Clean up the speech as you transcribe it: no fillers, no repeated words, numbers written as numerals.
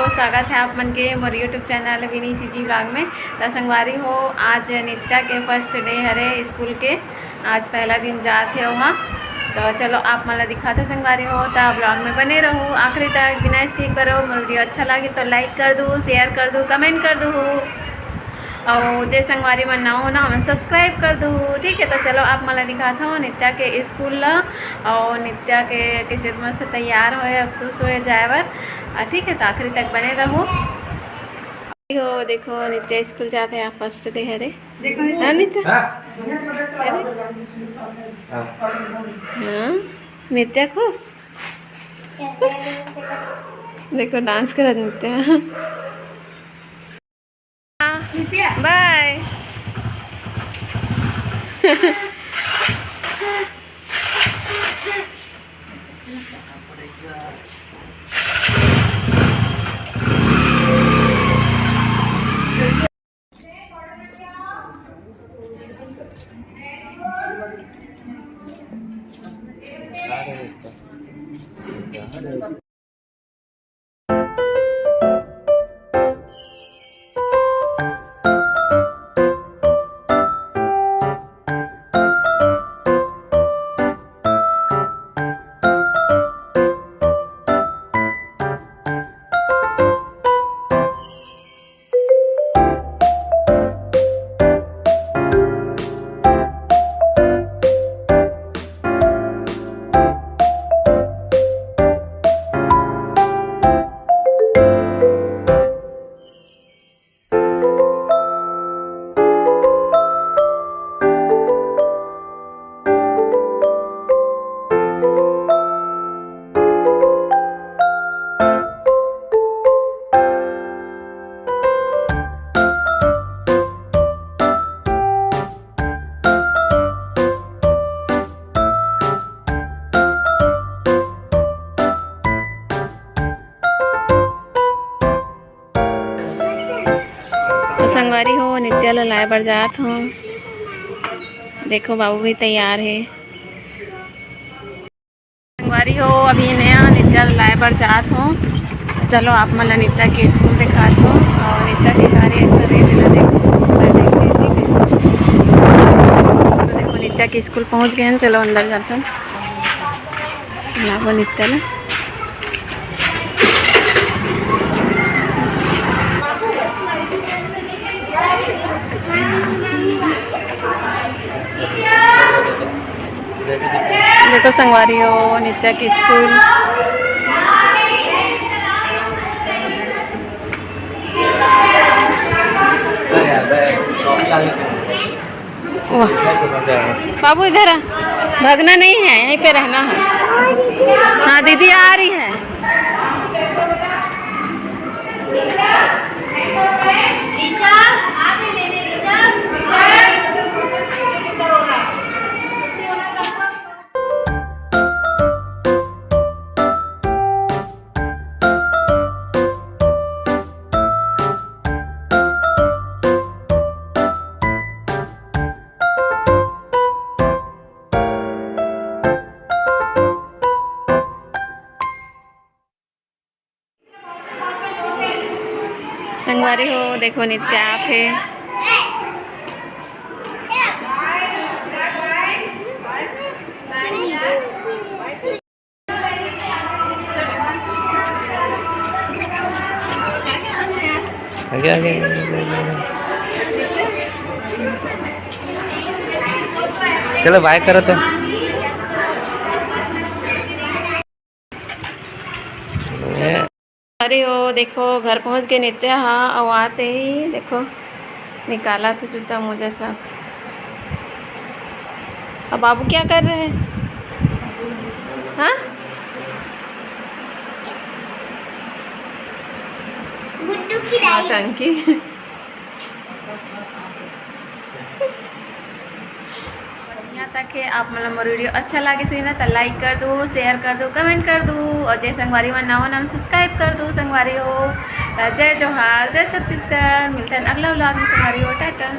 स्वागत है आप मन के मोर यूट्यूब चैनल विनी सीजी ब्लॉग में। तो संगवारी हो, आज नित्या के फर्स्ट डे हरे स्कूल के, आज पहला दिन जाते वहाँ। तो चलो आप मन दिखा थे संगवारी हो, तो ब्लॉग में बने रहो आखिरी तक, बिना स्किप करो। मोर वीडियो अच्छा लगे तो लाइक कर दूँ, शेयर कर दूँ, कमेंट कर दूँ, और जे संगवारी मन ना हो ना हमें सब्सक्राइब कर दूँ, ठीक है। तो चलो आप मला दिखाता हूँ नित्या के स्कूल ला, और नित्या के कैसे मस्त तैयार होए खुश होए जाए बर, ठीक है। तो आखिरी तक बने रहो। हो देखो नित्या स्कूल जाते हैं, फर्स्ट डे है रे, हाँ नित्या, हाँ नित्या खुश, देखो डांस कर नित्या, बाय। संगवारी हो नित्या ला लाए बर जात हूँ, देखो बाबू भी तैयार है। संगवारी हो अभी नया नित्या ला लाए बर जात हूँ, चलो आप मला नित्या के स्कूल दिखात हूँ, और नित्या के कार्य देखो नित्या के स्कूल पहुँच गए हैं। चलो अंदर जाते हैं, नित्या ला देखो संगवारी हो नित्या के स्कूल, बाबू इधर भागना नहीं है, यहीं पे रहना है। हाँ दीदी आ रही है। संगवारी हो देखो नित्या थे, आगे आगे चलो बाय करो तो। अरे हो देखो घर पहुंच गए नित्या, हाँ और आते ही देखो निकाला तो जूता मोजा सब। अब बाबू क्या कर रहे हैं? हाँ गुड्डू की टंकी। यहाँ तक है। आप मतलब मोर वीडियो अच्छा लगे सही ना तो लाइक कर दो, शेयर कर दो, कमेंट कर दो, और जय संगवारी में नवा नाम सब्सक्राइब कर दो संगवारी हो। तो जय जोहार, जय छत्तीसगढ़। मिलते हैं अगला व्लॉग में संगवारी हो, टाटा।